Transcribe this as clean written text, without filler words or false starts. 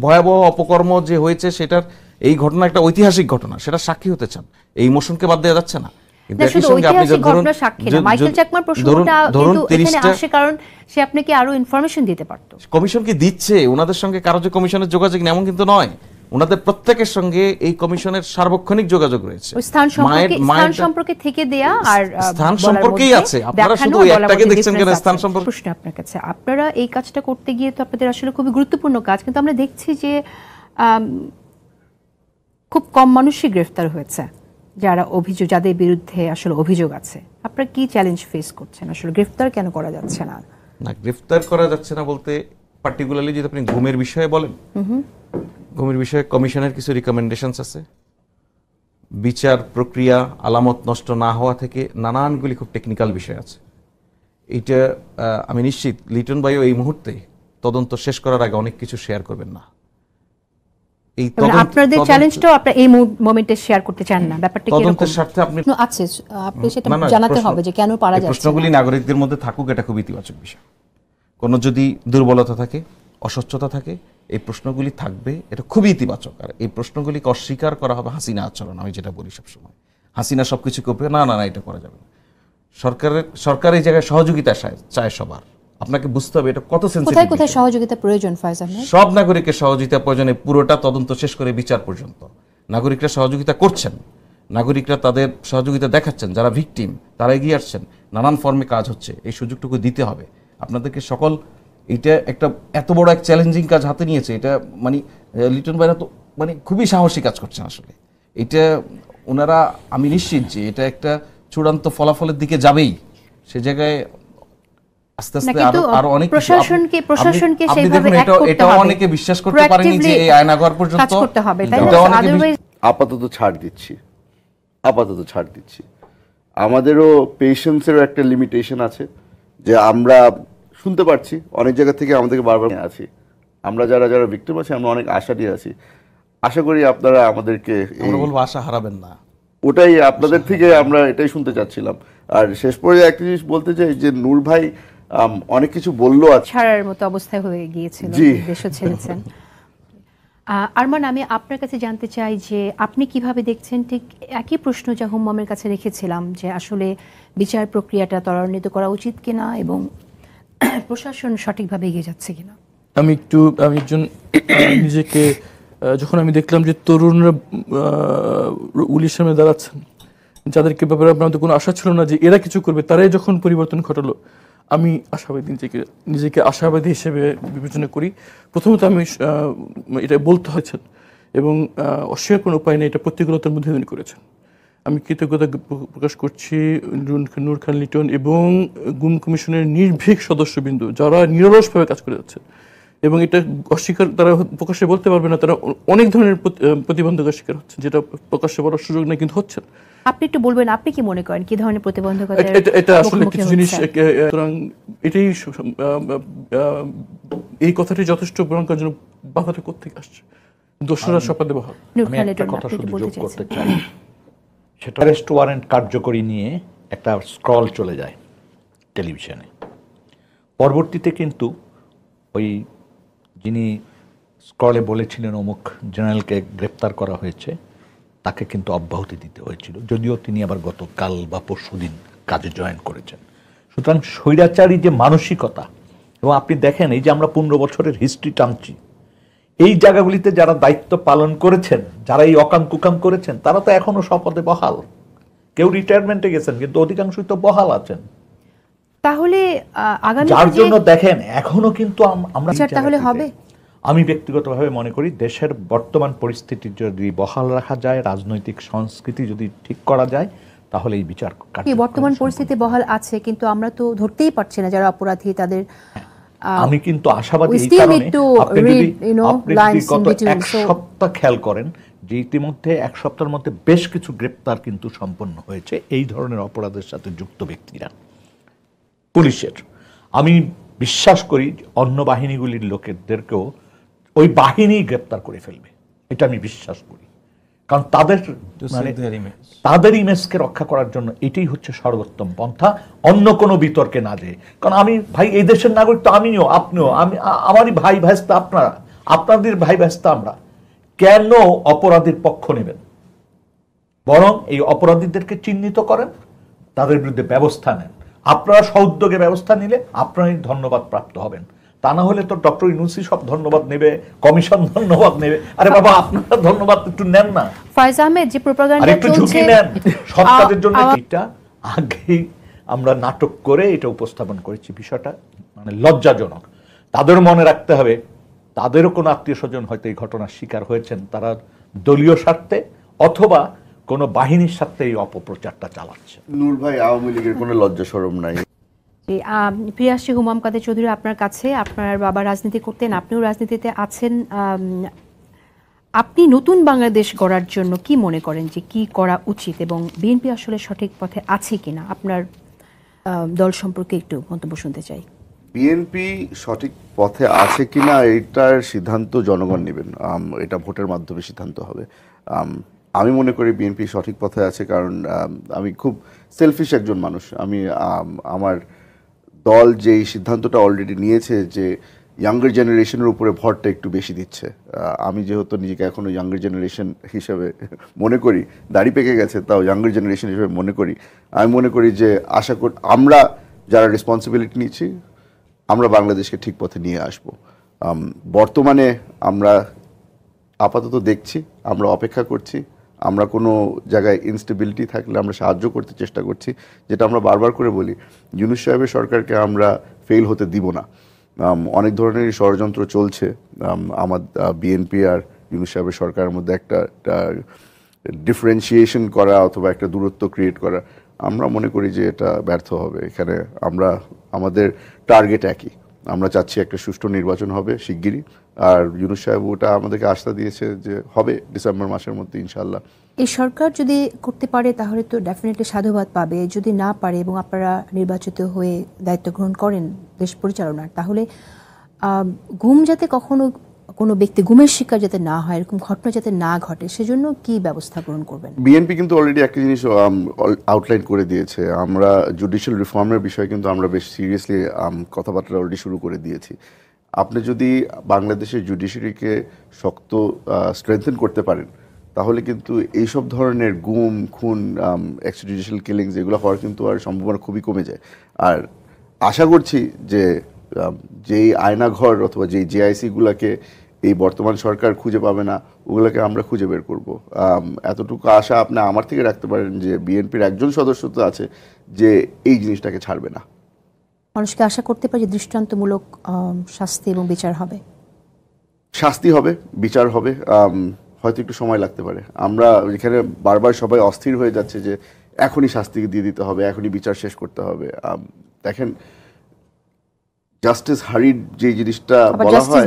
ভয়াবহ অপকর্ম যে হয়েছে সেটার এই ঘটনা একটা ঐতিহাসিক ঘটনা, সেটা সাক্ষী হতে চান, এই ইমোশনকে বাদ দেওয়া যাচ্ছে না। কমিশন কি দিচ্ছে, ওনাদের সঙ্গে কারো যে কমিশনের যোগাযোগ এমন কিন্তু নয়, ওনাদের প্রত্যেকের সঙ্গে এই কমিশনের সার্বক্ষণিক যোগাযোগ রয়েছে। স্থান সম্পর্কে থেকে দেয়া আর স্থান সম্পর্কেই আছে, আপনারা শুধু একটাকে দেখছেন কেন স্থান সম্পর্কে? প্রশ্ন আপনার কাছে, আপনারা এই কাজটা করতে গিয়ে তো আপনাদের আসলে খুবই গুরুত্বপূর্ণ কাজ, কিন্তু আমরা দেখছি যে খুব কম মানুষই গ্রেফতার হয়েছে যাদের বিরুদ্ধে আসলে অভিযোগ আছে। আপনারা কি চ্যালেঞ্জ ফেস করছেন, আসলে গ্রেফতার কেন করা যাচ্ছে না? না, গ্রেফতার করা যাচ্ছে না বলতে পার্টিকুলারলি যদি আপনি ঘুমের বিষয়ে বলেন, ঘুমের বিষয়ে কমিশনের কিছু রিকমেন্ডেশনস আছে, বিচার প্রক্রিয়া আলামত নষ্ট না হওয়া থেকে নানানগুলি খুব টেকনিক্যাল বিষয় আছে। এইটা আমি নিশ্চিত লিটন ভাইও এই মুহূর্তে তদন্ত শেষ করার আগে অনেক কিছু শেয়ার করবেন না। এই আপনাদের চ্যালেঞ্জটাও আপনারা এই মোমেন্টে শেয়ার করতে চান না, ব্যাপারটা কি তদন্তের স্বার্থে আপনি সেটা জানাতে হবে যে কেন পারা যাচ্ছে। প্রশ্নগুলি নাগরিকদের মধ্যে থাকুক, এটা খুব ইতিবাচক বিষয়। কোনো যদি দুর্বলতা থাকে, অস্বচ্ছতা থাকে, এই প্রশ্নগুলি থাকবে, এটা খুবই ইতিবাচক। আর এই প্রশ্নগুলিকে অস্বীকার করা হবে হাসিনা আচরণ। আমি যেটা বলি সবসময়, হাসিনা সবকিছু করবে না, না না এটা করা যাবে না। সরকার এই জায়গায় সহযোগিতা চায় সবার। আপনাকে বুঝতে হবে এটা কত সেনসিটিভ। কোথায় কোথায় সহযোগিতা প্রয়োজন ফায়েজ আহমেদ? সব নাগরিকের সহযোগিতা প্রয়োজনে, পুরোটা তদন্ত শেষ করে বিচার পর্যন্ত নাগরিকরা সহযোগিতা করছেন, নাগরিকরা তাদের সহযোগিতা দেখাচ্ছেন, যারা ভিকটিম তারা এগিয়ে আসছেন, নানান ফর্মে কাজ হচ্ছে, এই সুযোগটুকু দিতে হবে আপনাদেরকে সকল। এটা একটা এত বড় এক চ্যালেঞ্জিং কাজ হাতে নিয়েছে, এটা মানে লিটন ভাইরা তো মানে খুবই সাহসী কাজ করছেন আসলে। এটা ওনারা, আমি নিশ্চিত যে এটা একটা চূড়ান্ত ফলাফলের দিকে যাবেই। সে জায়গায় আস্তে আস্তে আরো অনেক প্রশাসনকে সেইভাবে অ্যাক্ট করতে হবে। এটা অনেকে বিশ্বাস করতে পারেনি যে এই আয়নাঘর পর্যন্ত কাজ করতে হবে, তাই না? আপাতত ছাড় দিচ্ছি। আমাদেরও পেশেন্সেরও একটা লিমিটেশন আছে, যে আমরা শুনতে পাচ্ছি অনেক জায়গা থেকে আমাদেরকে বারবার আছি, আমরা যারা ভিক্টিম আছি, আমরা অনেক আশা নিয়ে আছি। আশা করি আপনারা আমাদেরকে, আমরা বলবো আশা হারাবেন না, ওটাই আপনাদের থেকে আমরা এটাই শুনতে চাচ্ছিলাম। আর শেষ পর্যায়ে একটা জিনিস বলতে চাই যে নূর ভাই অনেক কিছু বললো, ছাড়ার মতো অবস্থায় হয়ে গিয়েছিল, দেশও ছেড়েছেন। আরমান, আমি আপনার কাছে জানতে চাই যে আপনি কিভাবে দেখছেন ঠিক একই প্রশ্ন যা হুম্মামের কাছে রেখেছিলাম, যে আসলে বিচার প্রক্রিয়াটা ত্বরান্বিত করা উচিত কিনা এবং প্রশাসন সঠিকভাবে এগিয়ে যাচ্ছে কিনা। আমি একজন নিজেকে, যখন আমি দেখলাম যে তরুণরা উলির সামনে দাঁড়াচ্ছেন, যাদেরকে ব্যাপারে আমাদের কোনো আশা ছিল না যে এরা কিছু করবে, তারাই যখন পরিবর্তন ঘটালো, আমি আশাবাদী, নিজেকে আশাবাদী হিসেবে বিবেচনা করি। প্রথমত আমি এটা বলতে হয়েছে এবং অস্বীকার কোনো উপায় নেই, এটা প্রতিকূলতার মধ্যে তিনি করেছেন। আমি কৃতজ্ঞতা প্রকাশ করছি নূর খান লিটন এবং গুম কমিশনের নির্ভীক সদস্যবৃন্দ, যারা নিরলসভাবে কাজ করে যাচ্ছে এবং এটা অস্বীকার তারা প্রকাশ্যে বলতে পারবে না, তারা অনেক ধরনের প্রতিবন্ধকতার শিকার হচ্ছে, যেটা প্রকাশ্যে বলার সুযোগ নেই কিন্তু হচ্ছে। আপনি একটু বলবেন, আপনি কি মনে করেন কি ধরনের প্রতিবন্ধকতা? এটা আসলে কিছু জিনিস, সুতরাং এটাই এই কথাটি যথেষ্ট ভয়ঙ্কর জন্য বাধাটা কোত্থেকে আসছে, দোষরা সপাদে বহাল। আমি একটা কথা শুধু যোগ করতে চাই, সেটা অ্যারেস্ট ওয়ারেন্ট কার্যকরী নিয়ে একটা স্ক্রল চলে যায় টেলিভিশনে, পরবর্তীতে কিন্তু ওই যিনি স্ক্রলে বলেছিলেন অমুক জেনারেলকে গ্রেপ্তার করা হয়েছে, তাকে কিন্তু অব্যাহতি দিতে হয়েছিল, যদিও তিনি আবার গতকাল বা পরশুদিন কাজে জয়েন করেছেন। সুতরাং স্বৈরাচারী যে মানসিকতা, এবং আপনি দেখেন এই যে আমরা 15 বছরের হিস্ট্রি টানছি, এই জায়গাগুলিতে যারা দায়িত্ব পালন করেছেন, যারা এই অকাম কুকাম করেছেন, তারা তো এখনো শপথে বহাল, কেউ রিটায়ারমেন্টে গেছেন কিন্তু অধিকাংশই তো বহাল আছেন। তাহলে আগামী যার জন্য দেখেন এখনো কিন্তু আমরা তাহলে হবে। আমি ব্যক্তিগতভাবে মনে করি দেশের বর্তমান পরিস্থিতি যদি বহাল রাখা যায়, রাজনৈতিক সংস্কৃতি যদি ঠিক করা যায়, তাহলে এই বিচার বর্তমান পরিস্থিতি বহাল আছে, কিন্তু আমরা তো ধরতেই পারছি না যারা অপরাধী তাদের। আমি কিন্তু আশাবাদী এই কারণে, আপনি যদি গত এক সপ্তাহ খেয়াল করেন যে ইতিমধ্যে এক সপ্তাহের মধ্যে বেশ কিছু গ্রেপ্তার কিন্তু সম্পন্ন হয়েছে এই ধরনের অপরাধের সাথে যুক্ত ব্যক্তিরা পুলিশের। আমি বিশ্বাস করি অন্য বাহিনীগুলির লোকেদেরকেও ওই বাহিনী গ্রেপ্তার করে ফেলবে, এটা আমি বিশ্বাস করি, কারণ তাদের ইমেজকে রক্ষা করার জন্য এটাই হচ্ছে সর্বোত্তম পন্থা, অন্য কোনো বিতর্কে না যেয়ে। কারণ আমি ভাই এই দেশের নাগরিক তো, আমিও আপনিও, আমারই ভাই ভাইস্তা আপনারা, আপনাদের ভাই ব্যস্ত আমরা, কেন অপরাধীর পক্ষ নেবেন? বরং এই অপরাধীদেরকে চিহ্নিত করেন, তাদের বিরুদ্ধে ব্যবস্থা নেন। আপনারা সউদ্যোগে ব্যবস্থা নিলে আপনারাই ধন্যবাদ প্রাপ্ত হবেন। তা না হলে তো ডক্টর ইউনূসী সব ধন্যবাদ নেবে, কমিশন ধন্যবাদ নেবে। আরে বাবা, আপনারা ধন্যবাদ একটু নেন না, ফয়েজ আহমেদ, যে আর প্রোপাগান্ডা একটু চলছে ঝুঁকি নেন সব কাজের জন্য। এটা আগেই আমরা নাটক করে এটা উপস্থাপন করেছি, বিষয়টা মানে লজ্জাজনক। তাদের মনে রাখতে হবে, তাদেরও কোনো আত্মীয় স্বজন হয়তো এই ঘটনার শিকার হয়েছেন, তারা দলীয় স্বার্থে অথবা কোনো বাহিনীর স্বার্থে এই অপপ্রচারটা চালাচ্ছে। নূর ভাই, আওয়ামী লীগের কোনো লজ্জা শরম নাই। জি, ফিরে আসছি হুমাম কাদের চৌধুরী আপনার কাছে। আপনার বাবা রাজনীতি করতেন, আপনিও রাজনীতিতে আছেন। আপনি নতুন বাংলাদেশ গড়ার জন্য কি মনে করেন যে কি করা উচিত, এবং বিএনপি আসলে সঠিক পথে আছে কিনা? আপনার দল সম্পর্কে একটু মন্তব্য শুনতে চাই। বিএনপি সঠিক পথে আছে কিনা এটার সিদ্ধান্ত জনগণ নেবেন, এটা ভোটের মাধ্যমে সিদ্ধান্ত হবে। আমি মনে করি বিএনপি সঠিক পথে আছে, কারণ আমি খুব সেলফিশ একজন মানুষ। আমি আমার দল যেই সিদ্ধান্তটা অলরেডি নিয়েছে যে ইয়াঙ্গার জেনারেশনের উপরে ভরটা একটু বেশি দিচ্ছে, আমি যেহেতু নিজেকে এখনও ইয়াঙ্গার জেনারেশন হিসেবে মনে করি, দাড়ি পেকে গেছে তাও ইয়াঙ্গার জেনারেশন হিসেবে মনে করি, আমি মনে করি যে আশা করি আমরা যারা রেসপন্সিবিলিটি নিচ্ছি আমরা বাংলাদেশকে ঠিক পথে নিয়ে আসব। বর্তমানে আমরা আপাতত দেখছি, আমরা অপেক্ষা করছি, আমরা কোনো জায়গায় ইনস্টেবিলিটি থাকলে আমরা সাহায্য করতে চেষ্টা করছি, যেটা আমরা বারবার করে বলি ইউনূস সাহেবের সরকারকে আমরা ফেল হতে দিব না। অনেক ধরনেরই ষড়যন্ত্র চলছে আমার বিএনপি আর ইউনূস সাহেবের সরকারের মধ্যে একটা ডিফারেন্সিয়েশন করা অথবা একটা দূরত্ব ক্রিয়েট করা। আমরা মনে করি যে এটা ব্যর্থ হবে। এখানে আমাদের টার্গেট একই, আমরা চাচ্ছি একটা সুষ্ঠু নির্বাচন হবে শিগগিরই, আর ইউনূস সাহেব ওটা আমাদেরকে আস্থা দিয়েছে যে হবে ডিসেম্বর মাসের মধ্যে ইনশাআল্লাহ। এই সরকার যদি করতে পারে তাহলে তো ডেফিনেটলি সাধুবাদ পাবে। যদি না পারে এবং আপনারা নির্বাচিত হয়ে দায়িত্ব গ্রহণ করেন দেশ পরিচালনার, তাহলে গুম যাতে কখনো কোনো ব্যক্তি গুমের শিকার যাতে না হয়, এরকম ঘটনা যাতে না ঘটে, সেজন্য কি ব্যবস্থা গ্রহণ করবেন? বিএনপি কিন্তু অলরেডি একটা জিনিস আউটলাইন করে দিয়েছে। আমরা জুডিশিয়াল রিফর্মের বিষয়ে কিন্তু আমরা বেশ সিরিয়াসলি কথাবার্তা অলরেডি শুরু করে দিয়েছি। আপনি যদি বাংলাদেশের জুডিশিয়ারিকে শক্ত স্ট্রেংথেন করতে পারেন, তাহলে কিন্তু এইসব ধরনের গুম, খুন, এক্সট্রাজুডিশিয়াল কিলিংস এগুলো হওয়ার কিন্তু আর সম্ভাবনা খুবই কমে যায়। আর আশা করছি যে যেই আয়নাঘর অথবা যেই জেআইসিগুলোকে এই বর্তমান সরকার খুঁজে পাবে না, ওগুলোকে আমরা খুঁজে বের করব। এতটুকু আশা আপনি আমার থেকে রাখতে পারেন যে বিএনপির একজন সদস্য তো আছে যে এই জিনিসটাকে ছাড়বে না। মানুষকে আশা করতে পারে যে দৃষ্টান্তমূলক শাস্তি এবং বিচার হবে। শাস্তি হবে, বিচার হবে, হয়তো একটু সময় লাগতে পারে। আমরা এখানে বারবার সবাই অস্থির হয়ে যাচ্ছে যে এখনই শাস্তি দিয়ে দিতে হবে, এখনই বিচার শেষ করতে হবে। দেখেন, জাস্টিস হারিড যে জিনিসটা বলা হয়